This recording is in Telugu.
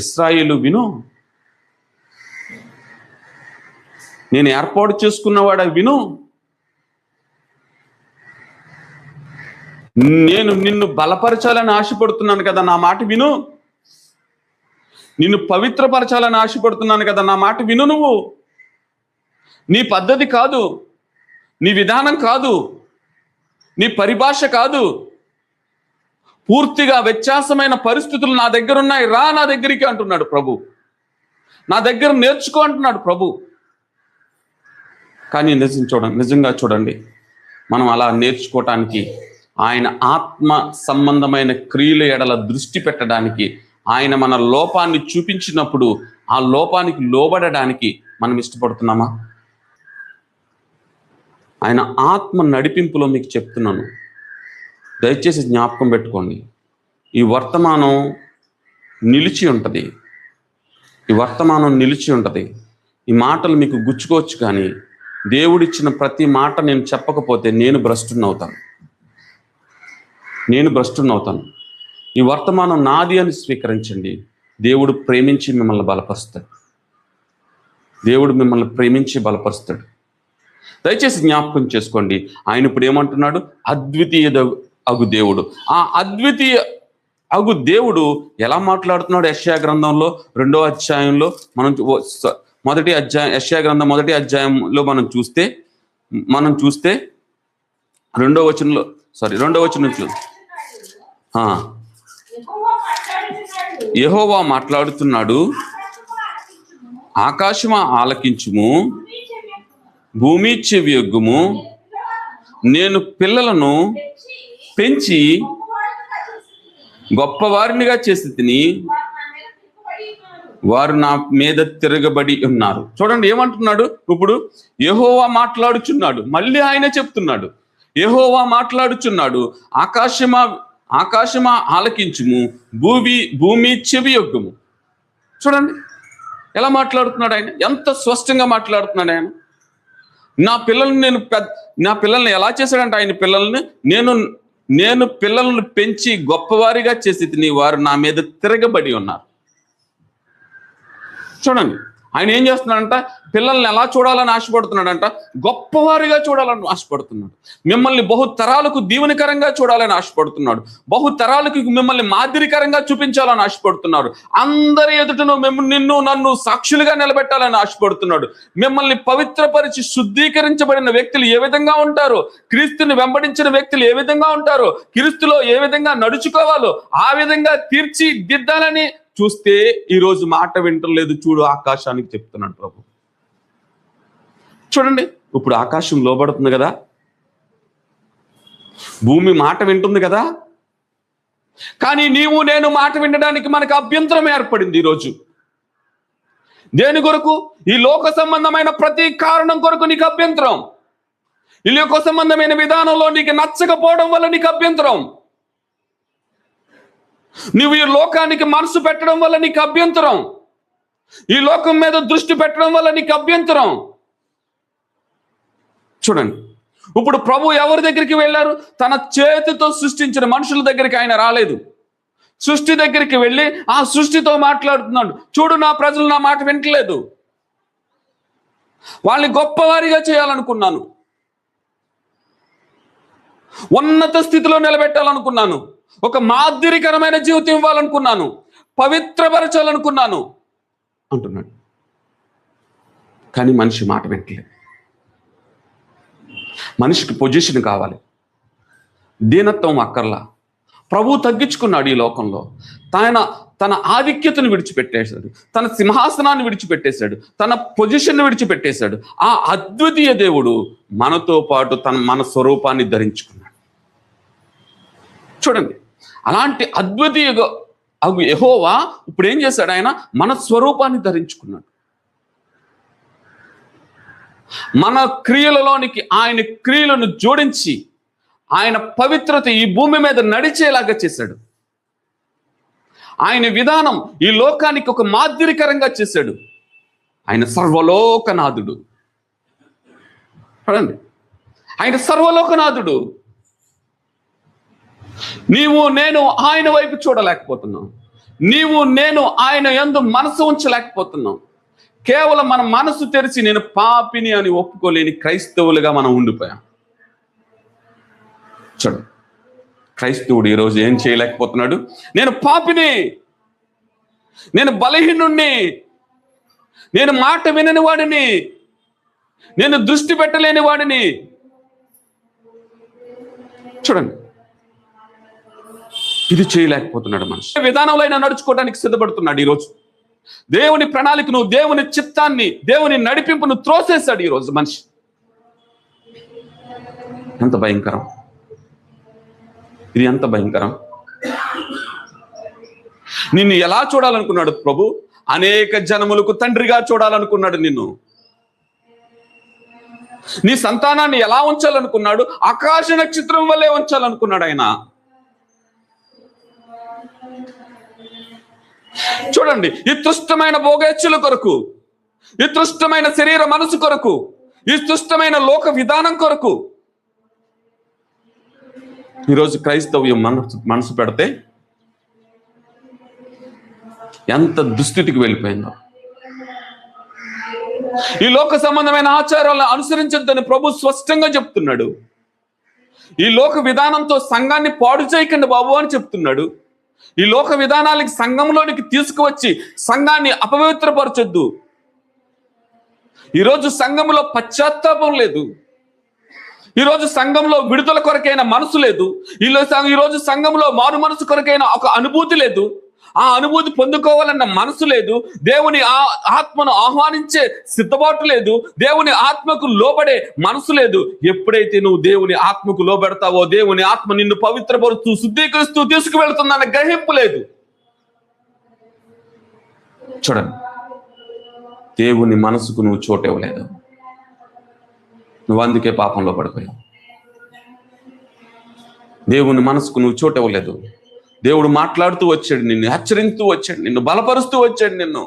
ఇశ్రాయేలు విను, నేను ఏర్పాటు చేసుకున్నవాడ విను, నేను నిన్ను బలపరచాలని ఆశపడుతున్నాను కదా, నా మాట విను. నిన్ను పవిత్రపరచాలని ఆశపడుతున్నాను కదా, నా మాట విను. నువ్వు నీ పద్ధతి కాదు, నీ విధానం కాదు, నీ పరిభాష కాదు, పూర్తిగా వ్యత్యాసమైన పరిస్థితులు నా దగ్గర ఉన్నాయి, రా నా దగ్గరికి అంటున్నాడు ప్రభు. నా దగ్గర నేర్చుకో అంటున్నాడు ప్రభు. కానీ నిజంగా చూడండి, మనం అలా నేర్చుకోవటానికి, ఆయన ఆత్మ సంబంధమైన క్రియల ఎడల దృష్టి పెట్టడానికి, ఆయన మన లోపాన్ని చూపించినప్పుడు ఆ లోపానికి లోబడడానికి మనం ఇష్టపడుతున్నామా? ఆయన ఆత్మ నడిపింపులో మీకు చెప్తున్నాను, దయచేసి జ్ఞాపకం పెట్టుకోండి. ఈ వర్తమానం నిలిచి ఉంటుంది, ఈ వర్తమానం నిలిచి ఉంటుంది. ఈ మాటలు మీకు గుచ్చుకోవచ్చు, కానీ దేవుడిచ్చిన ప్రతి మాట నేను చెప్పకపోతే నేను భ్రష్టున్నవుతాను. ఈ వర్తమానం నాది అని స్వీకరించండి. దేవుడు ప్రేమించి మిమ్మల్ని బలపరుస్తాడు. దేవుడు మిమ్మల్ని ప్రేమించి బలపరుస్తాడు. దయచేసి జ్ఞాపకం చేసుకోండి. ఆయన ఇప్పుడు ఏమంటున్నాడు? అద్వితీయ అగు దేవుడు. ఆ అద్వితీయ అగు దేవుడు ఎలా మాట్లాడుతున్నాడు? యెషయా గ్రంథంలో 2వ అధ్యాయంలో యెషయా గ్రంథం 1వ అధ్యాయంలో మనం చూస్తే 2వ వచనం యెహోవా మాట్లాడుతున్నాడు, ఆకాశమా ఆలకించుము, భూమి చెవియొగ్గుము, నేను పిల్లలను పెంచి గొప్పవారినిగా చేసి తిని వారు నా మీద తిరగబడి ఉన్నారు. చూడండి ఏమంటున్నాడు ఇప్పుడు? యెహోవా మాట్లాడుచున్నాడు. మళ్ళీ ఆయన చెప్తున్నాడు, యెహోవా మాట్లాడుచున్నాడు, ఆకాశమా ఆలకించుము, భూమి చెవియొగ్గుము. చూడండి ఎలా మాట్లాడుతున్నాడు ఆయన, ఎంత స్పష్టంగా మాట్లాడుతున్నాడు ఆయన. నా పిల్లల్ని ఎలా చేశాడంటే, ఆయన పిల్లల్ని నేను పిల్లలను పెంచి గొప్పవారిగా చేసి తిని వారు నా మీద తిరగబడి ఉన్నారు. చూడండి ఆయన ఏం చేస్తున్నాడంట? పిల్లల్ని ఎలా చూడాలని ఆశపడుతున్నాడంట? గొప్పవారిగా చూడాలని ఆశపడుతున్నాడు. మిమ్మల్ని బహుతరాలకు దీవెనకరంగా చూడాలని ఆశపడుతున్నాడు. బహుతరాలకు మిమ్మల్ని మాదిరికరంగా చూపించాలని ఆశపడుతున్నాడు. అందరి ఎదుటను నిన్ను నన్ను సాక్షులుగా నిలబెట్టాలని ఆశపడుతున్నాడు. మిమ్మల్ని పవిత్రపరిచి శుద్ధీకరించబడిన వ్యక్తులు ఏ విధంగా ఉంటారో, క్రీస్తుని వెంబడించిన వ్యక్తులు ఏ విధంగా ఉంటారో, క్రీస్తులో ఏ విధంగా నడుచుకోవాలో ఆ విధంగా తీర్చిదిద్దాలని చూస్తే ఈరోజు మాట వింటలేదు. చూడు ఆకాశానికి చెప్తున్నాడు ప్రభు. చూడండి ఇప్పుడు ఆకాశం లోబడుతుంది కదా, భూమి మాట వింటుంది కదా, కానీ నీవు నేను మాట వినడానికి మనకు అభ్యంతరం ఏర్పడింది ఈరోజు. దేని కొరకు? ఈ లోక సంబంధమైన ప్రతి కారణం కొరకు నీకు అభ్యంతరం. ఈ లోక సంబంధమైన విధానంలో నీకు నచ్చకపోవడం వల్ల నీకు అభ్యంతరం. నువ్వు ఈ లోకానికి మనసు పెట్టడం వల్ల నీకు అభ్యంతరం. ఈ లోకం మీద దృష్టి పెట్టడం వల్ల నీకు అభ్యంతరం. చూడండి ఇప్పుడు ప్రభు ఎవరి దగ్గరికి వెళ్ళారు? తన చేతితో సృష్టించిన మనుషుల దగ్గరికి ఆయన రాలేదు. సృష్టి దగ్గరికి వెళ్ళి ఆ సృష్టితో మాట్లాడుతున్నాడు. చూడు నా ప్రజలు నా మాట వింటలేదు, వాళ్ళని గొప్పవారిగా చేయాలనుకున్నాను, ఉన్నత స్థితిలో నిలబెట్టాలనుకున్నాను, ఒక మాదిరికరమైన జీవితం ఇవ్వాలనుకున్నాను, పవిత్రపరచాలనుకున్నాను అంటున్నాడు. కానీ మనిషి మాట వింటలేదు. మనిషికి పొజిషన్ కావాలి, దీనత్వం అక్కర్లా. ప్రభు తగ్గించుకున్నాడు ఈ లోకంలో. తన ఆధిక్యతను విడిచిపెట్టేశాడు, తన సింహాసనాన్ని విడిచిపెట్టేశాడు, తన పొజిషన్ను విడిచిపెట్టేశాడు. ఆ అద్వితీయ దేవుడు మనతో పాటు మన స్వరూపాన్ని ధరించుకున్నాడు. చూడండి అలాంటి అద్వితీయ యెహోవా ఇప్పుడు ఏం చేశాడు? ఆయన మన స్వరూపాన్ని ధరించుకున్నాడు. మన క్రియలలోనికి ఆయన క్రియలను జోడించి ఆయన పవిత్రత ఈ భూమి మీద నడిచేలాగా చేశాడు. ఆయన విధానం ఈ లోకానికి ఒక మాదిరికరంగా చేశాడు. ఆయన సర్వలోకనాథుడు. చూడండి ఆయన సర్వలోకనాథుడు. నీవు నేను ఆయన వైపు చూడలేకపోతున్నాం. నీవు నేను ఆయన యందు మనసు ఉంచలేకపోతున్నాం. కేవలం మన మనసు తెరిచి నేను పాపిని అని ఒప్పుకోలేని క్రైస్తవులుగా మనం ఉండిపోయాం. చూడండి, క్రైస్తవుడు ఈరోజు ఏం చేయలేకపోతున్నాడు? నేను పాపిని, నేను బలహీనుణ్ణి, నేను మాట వినని వాడిని, నేను దృష్టి పెట్టలేని వాడిని. చూడండి, ఇది చేయలేకపోతున్నాడు మనిషి. విధానంలో అయినా నడుచుకోవడానికి సిద్ధపడుతున్నాడు ఈరోజు. దేవుని ప్రణాళికను, దేవుని చిత్తాన్ని, దేవుని నడిపింపును త్రోసేశాడు ఈరోజు మనిషి. ఎంత భయంకరం! ఇది ఎంత భయంకరం! నిన్ను ఎలా చూడాలనుకున్నాడు ప్రభు? అనేక జనములకు తండ్రిగా చూడాలనుకున్నాడు నిన్ను. నీ సంతానాన్ని ఎలా ఉంచాలనుకున్నాడు? ఆకాశ నక్షత్రం వల్లే ఉంచాలనుకున్నాడు ఆయన. చూడండి, ఈ తుష్టమైన భోగేచ్ఛల కొరకు, ఈ తుష్టమైన శరీర మనసు కొరకు, ఈ తుష్టమైన లోక విధానం కొరకు ఈరోజు క్రైస్తవ్యం మనసు పెడితే ఎంత దుస్థితికి వెళ్ళిపోయిందో. ఈ లోక సంబంధమైన ఆచారాలను అనుసరించొద్దని ప్రభు స్పష్టంగా చెప్తున్నాడు. ఈ లోక విధానంతో సంఘాన్ని పాడు చేయకండి బాబు అని చెప్తున్నాడు. ఈ లోక విధానాలకి సంఘంలోనికి తీసుకువచ్చి సంఘాన్ని అపవిత్రపరచొద్దు. ఈరోజు సంఘంలో పశ్చాత్తాపం లేదు. ఈరోజు సంఘంలో విడుదల కొరకైన మనసు లేదు. ఈరోజు సంఘంలో మారు మనసు కొరకైన ఒక అనుభూతి లేదు. ఆ అనుభూతి పొందుకోవాలన్న మనసు లేదు. దేవుని ఆత్మను ఆహ్వానించే సిద్ధపాటు లేదు. దేవుని ఆత్మకు లోబడే మనసు లేదు. ఎప్పుడైతే నువ్వు దేవుని ఆత్మకు లోబెడతావో దేవుని ఆత్మ నిన్ను పవిత్రపరుస్తూ శుద్ధీకరిస్తూ తీసుకువెళ్తుందన్న గ్రహింపు లేదు. చూడండి, దేవుని మనసుకు నువ్వు చోటు ఇవ్వలేదు. నువ్వు అందుకే పాపంలో పడిపోయావు. దేవుని మనసుకు నువ్వు చోటు ఇవ్వలేదు. దేవుడు మాట్లాడుతూ వచ్చాడు, నిన్ను హెచ్చరిస్తూ వచ్చాడు, నిన్ను బలపరుస్తూ వచ్చాడు నిన్ను.